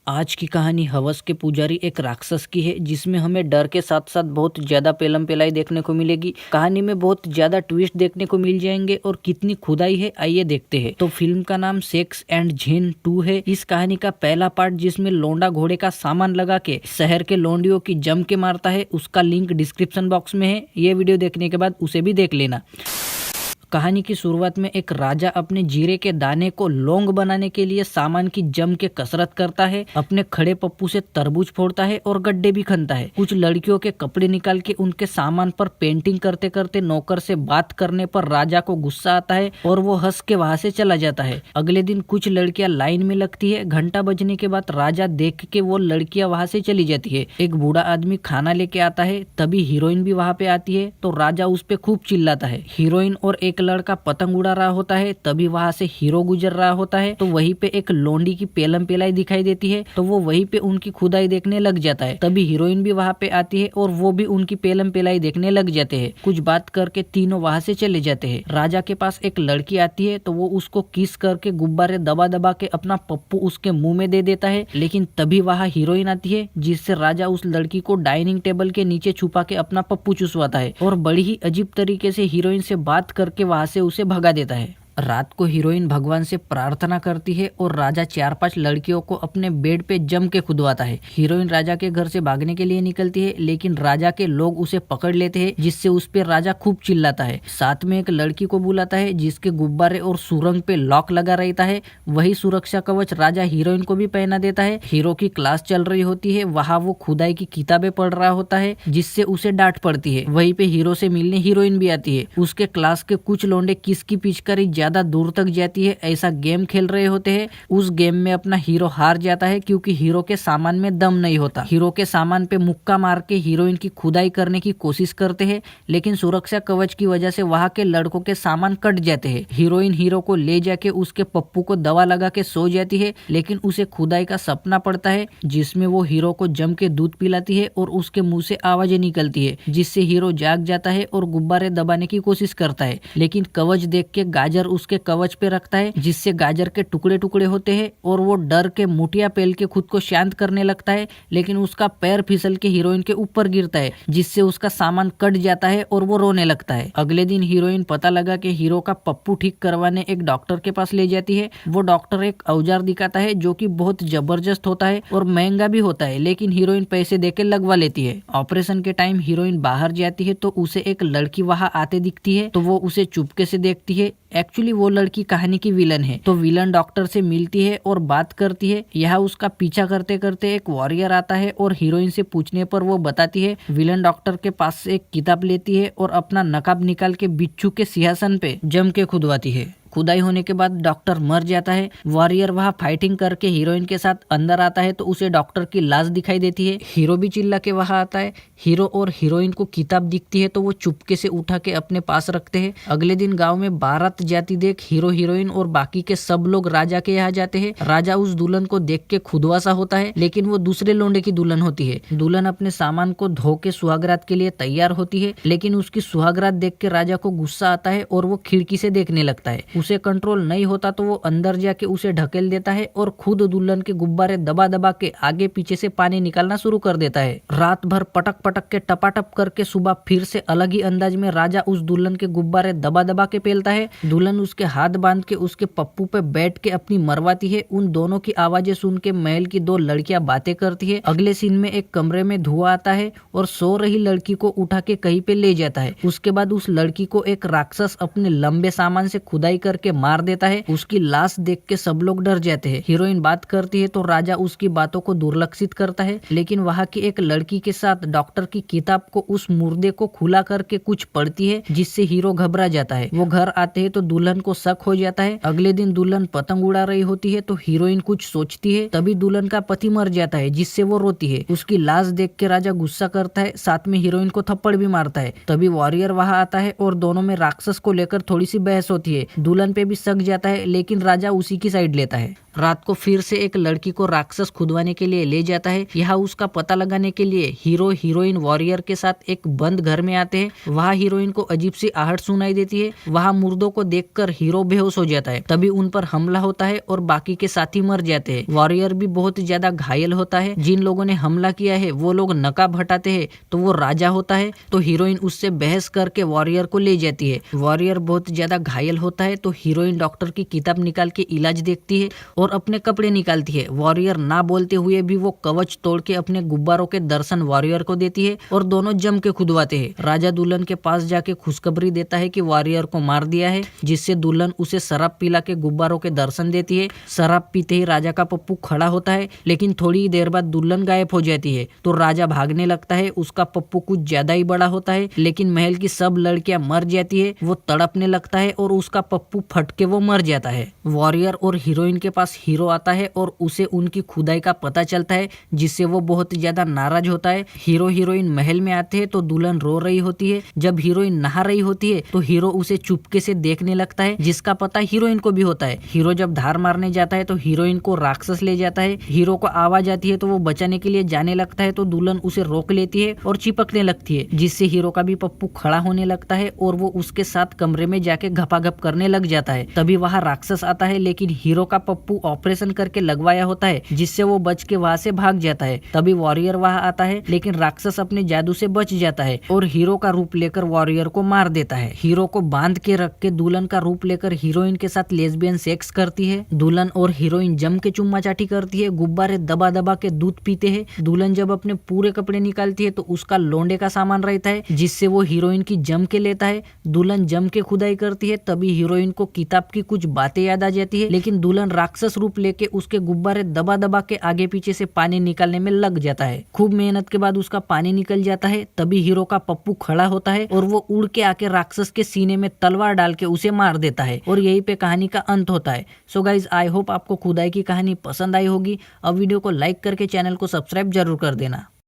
आज की कहानी हवस के पुजारी एक राक्षस की है, जिसमें हमें डर के साथ साथ बहुत ज्यादा पेलम पेलाई देखने को मिलेगी। कहानी में बहुत ज्यादा ट्विस्ट देखने को मिल जाएंगे और कितनी खुदाई है आइए देखते हैं। तो फिल्म का नाम सेक्स एंड झीन 2 है। इस कहानी का पहला पार्ट जिसमें लोंडा घोड़े का सामान लगा के शहर के लोंडियों की जम के मारता है, उसका लिंक डिस्क्रिप्शन बॉक्स में है। ये वीडियो देखने के बाद उसे भी देख लेना। कहानी की शुरुआत में एक राजा अपने जीरे के दाने को लौंग बनाने के लिए सामान की जम के कसरत करता है। अपने खड़े पप्पू से तरबूज फोड़ता है और गड्ढे भी खनता है। कुछ लड़कियों के कपड़े निकाल के उनके सामान पर पेंटिंग करते करते नौकर से बात करने पर राजा को गुस्सा आता है और वो हंस के वहां से चला जाता है। अगले दिन कुछ लड़कियां लाइन में लगती है। घंटा बजने के बाद राजा देख के वो लड़कियां वहां से चली जाती है। एक बूढ़ा आदमी खाना लेके आता है, तभी हीरोइन भी वहां पे आती है तो राजा उस पे खूब चिल्लाता है। हीरोइन और एक लड़का पतंग उड़ा रहा होता है, तभी वहां से हीरो गुजर रहा होता है तो वहीं पे एक लोंडी की पेलम पेलाई दिखाई देती है तो वो वहीं पे उनकी खुदाई देखने लग जाता है। तभी हीरोइन भी वहां पे आती है और वो भी उनकी पेलम पेलाई देखने लग जाते हैं। कुछ बात करके तीनों वहां से चले जाते हैं। राजा के पास एक लड़की आती है तो वो उसको किस करके गुब्बारे दबा दबा के अपना पप्पू उसके मुंह में दे देता है। लेकिन तभी वहां हीरोइन आती है, जिससे राजा उस लड़की को डाइनिंग टेबल के नीचे छुपा के अपना पप्पू चुसवाता है और बड़ी ही अजीब तरीके से हीरोइन से बात करके वहां से उसे भगा देता है। रात को हीरोइन भगवान से प्रार्थना करती है और राजा 4-5 लड़कियों को अपने बेड पे जम के खुदवाता है। हीरोइन राजा के घर से भागने के लिए निकलती है, लेकिन राजा के लोग उसे पकड़ लेते हैं, जिससे उस पे राजा खूब चिल्लाता है। साथ में एक लड़की को बुलाता है जिसके गुब्बारे और सुरंग पे लॉक लगा रहता है। वही सुरक्षा कवच राजा हीरोइन को भी पहना देता है। हीरो की क्लास चल रही होती है, वहाँ वो खुदाई की किताबें पढ़ रहा होता है, जिससे उसे डांट पड़ती है। वहीं पे हीरो से मिलने हीरोइन भी आती है। उसके क्लास के कुछ लौंडे किसकी पिचकारी ज्यादा दूर तक जाती है ऐसा गेम खेल रहे होते हैं। उस गेम में अपना हीरो हार जाता है क्योंकि हीरो के सामान में दम नहीं होता। हीरो के सामान पे मुक्का मार के हीरोइन की खुदाई करने की कोशिश करते हैं, लेकिन सुरक्षा कवच की वजह से वहां के लड़कों के सामान कट जाते हैं। हीरोइन हीरो को ले जाके उसके पप्पू को दवा लगा के सो जाती है, लेकिन उसे खुदाई का सपना पड़ता है जिसमें वो हीरो को जम के दूध पिलाती है और उसके मुंह से आवाजें निकलती है, जिससे हीरो जाग जाता है और गुब्बारे दबाने की कोशिश करता है। लेकिन कवच देख के गाजर उसके कवच पे रखता है, जिससे गाजर के टुकड़े टुकड़े होते हैं और वो डर के मुठिया पेल के खुद को शांत करने लगता है। लेकिन उसका पैर फिसल के हीरोइन के ऊपर गिरता है, जिससे उसका सामान कट जाता है और वो रोने लगता है। अगले दिन हीरोइन पता लगा कि हीरो का पप्पू ठीक करवाने एक डॉक्टर के पास ले जाती है। वो डॉक्टर एक औजार दिखाता है जो कि बहुत जबरदस्त होता है और महंगा भी होता है, लेकिन हीरोइन पैसे देके लगवा लेती है। ऑपरेशन के टाइम हीरोइन बाहर जाती है तो उसे एक लड़की वहां आते दिखती है तो वो उसे चुपके से देखती है। एक्चुअली वो लड़की कहानी की विलन है। तो विलन डॉक्टर से मिलती है और बात करती है। यहाँ उसका पीछा करते करते एक वॉरियर आता है और हीरोइन से पूछने पर वो बताती है। विलन डॉक्टर के पास से एक किताब लेती है और अपना नकाब निकाल के बिच्छू के सिंहासन पे जम के खुदवाती है। खुदाई होने के बाद डॉक्टर मर जाता है। वॉरियर वहां फाइटिंग करके हीरोइन के साथ अंदर आता है तो उसे डॉक्टर की लाश दिखाई देती है। हीरो भी चिल्ला के वहां आता है। हीरो और हीरोइन को किताब दिखती है तो वो चुपके से उठा के अपने पास रखते हैं। अगले दिन गांव में बारात जाती देख हीरो हीरोइन और बाकी के सब लोग राजा के यहाँ जाते हैं। राजा उस दुल्हन को देख के खुदवा सा होता है, लेकिन वो दूसरे लोंडे की दुल्हन होती है। दुल्हन अपने सामान को धो के सुहागरात के लिए तैयार होती है, लेकिन उसकी सुहागरात देख के राजा को गुस्सा आता है और वो खिड़की से देखने लगता है। उसे कंट्रोल नहीं होता तो वो अंदर जाके उसे ढकेल देता है और खुद दुल्हन के गुब्बारे दबा दबा के आगे पीछे से पानी निकालना शुरू कर देता है। रात भर पटक पटक के टपाटप करके सुबह फिर से अलग ही अंदाज में राजा उस दुल्हन के गुब्बारे दबा दबा के पेलता है। दुल्हन उसके हाथ बांध के उसके पप्पू पे बैठ के अपनी मरवाती है। उन दोनों की आवाजें सुन के महल की 2 लड़कियां बातें करती है। अगले सीन में एक कमरे में धुआं आता है और सो रही लड़की को उठा के कहीं पे ले जाता है। उसके बाद उस लड़की को एक राक्षस अपने लंबे सामान से खुदाई करके मार देता है। उसकी लाश देख के सब लोग डर जाते हैं। हीरोइन बात करती है तो राजा उसकी बातों को दुर्लक्षित करता है, लेकिन वहाँ की एक लड़की के साथ डॉक्टर की किताब को उस मुर्दे को खुला करके कुछ पढ़ती है, जिससे हीरो घबरा जाता है। वो घर आते हैं तो दुल्हन को शक हो जाता है। अगले दिन दुल्हन पतंग उड़ा रही होती है तो हीरोइन कुछ सोचती है, तभी दुल्हन का पति मर जाता है, जिससे वो रोती है। उसकी लाश देख के राजा गुस्सा करता है, साथ में हीरोइन को थप्पड़ भी मारता है। तभी वॉरियर वहाँ आता है और दोनों में राक्षस को लेकर थोड़ी सी बहस होती है। दुल्हन पे भी शक जाता है, लेकिन राजा उसी की साइड लेता है। रात को फिर से एक लड़की को राक्षस खुदवाने के लिए ले जाता है। यहाँ उसका पता लगाने के लिए हीरो हीरोइन वॉरियर के साथ एक बंद घर में आते हैं। वहाँ हीरोइन को अजीब सी आहट सुनाई देती है। वहाँ मुर्दों को देखकर हीरो बेहोश हो जाता है। तभी उन पर हमला होता है और बाकी के साथी मर जाते हैं। वॉरियर भी बहुत ज्यादा घायल होता है। जिन लोगों ने हमला किया है वो लोग नकाब हटाते हैं तो वो राजा होता है। तो हीरोइन उससे बहस करके वॉरियर को ले जाती है। वॉरियर बहुत ज्यादा घायल होता है तो हीरोइन डॉक्टर की किताब निकाल के इलाज देखती है और अपने कपड़े निकालती है। वॉरियर ना बोलते हुए भी वो कवच तोड़ के अपने गुब्बारों के दर्शन वॉरियर को देती है और दोनों जम के खुदवाते हैं। राजा दुल्हन के पास जाके खुशखबरी देता है कि वॉरियर को मार दिया है, जिससे दुल्हन उसे शराब पिला के गुब्बारों के दर्शन देती है। शराब पीते ही राजा का पप्पू खड़ा होता है, लेकिन थोड़ी ही देर बाद दुल्हन गायब हो जाती है। तो राजा भागने लगता है। उसका पप्पू कुछ ज्यादा ही बड़ा होता है, लेकिन महल की सब लड़कियां मर जाती है। वो तड़पने लगता है और उसका पप्पू फट के वो मर जाता है। वॉरियर और हीरोइन के पास हीरो आता है और उसे उनकी खुदाई का पता चलता है, जिससे वो बहुत ज्यादा नाराज होता है। हीरो हीरोइन महल में आते हैं तो दुल्हन रो रही होती है। जब हीरोइन नहा रही होती है तो हीरो उसे चुपके से देखने लगता है, जिसका पता हीरोइन को भी होता है। हीरो जब धार मारने जाता है तो हीरोइन को राक्षस ले जाता है। हीरो को आवाज आती है तो वो बचाने के लिए जाने लगता है तो दुल्हन उसे रोक लेती है और चिपकने लगती है, जिससे हीरो का भी पप्पू खड़ा होने लगता है और वो उसके साथ कमरे में जाके घपाघप करने लग जाता है। तभी वहाँ राक्षस आता है, लेकिन हीरो का पप्पू ऑपरेशन करके लगवाया होता है, जिससे वो बच के वहाँ से भाग जाता है। तभी वॉरियर वहाँ आता है, लेकिन राक्षस अपने जादू से बच जाता है और हीरो का रूप लेकर वॉरियर को मार देता है। हीरो को बांध के रख के दुल्हन का रूप लेकर हीरोइन के साथ लेस्बियन सेक्स करती है। दुल्हन और हीरोइन जम के चुम्मा चाटी करती है, गुब्बारे दबा दबा के दूध पीते हैं। दुल्हन जब अपने पूरे कपड़े निकालती है तो उसका लोंडे का सामान रहता है, जिससे वो हीरोइन की जम के लेता है। दुल्हन जम के खुदाई करती है। तभी हीरोइन को किताब की कुछ बातें याद आ जाती है, लेकिन दुल्हन राक्षस रूप लेके उसके गुब्बारे दबा दबा के आगे पीछे से पानी निकालने में लग जाता है। खूब मेहनत के बाद उसका पानी निकल जाता है। तभी हीरो का पप्पू खड़ा होता है और वो उड़ के आके राक्षस के सीने में तलवार डाल के उसे मार देता है और यहीं पे कहानी का अंत होता है। सो गाइज, आई होप आपको खुदाई की कहानी पसंद आई होगी। अब वीडियो को लाइक करके चैनल को सब्सक्राइब जरूर कर देना।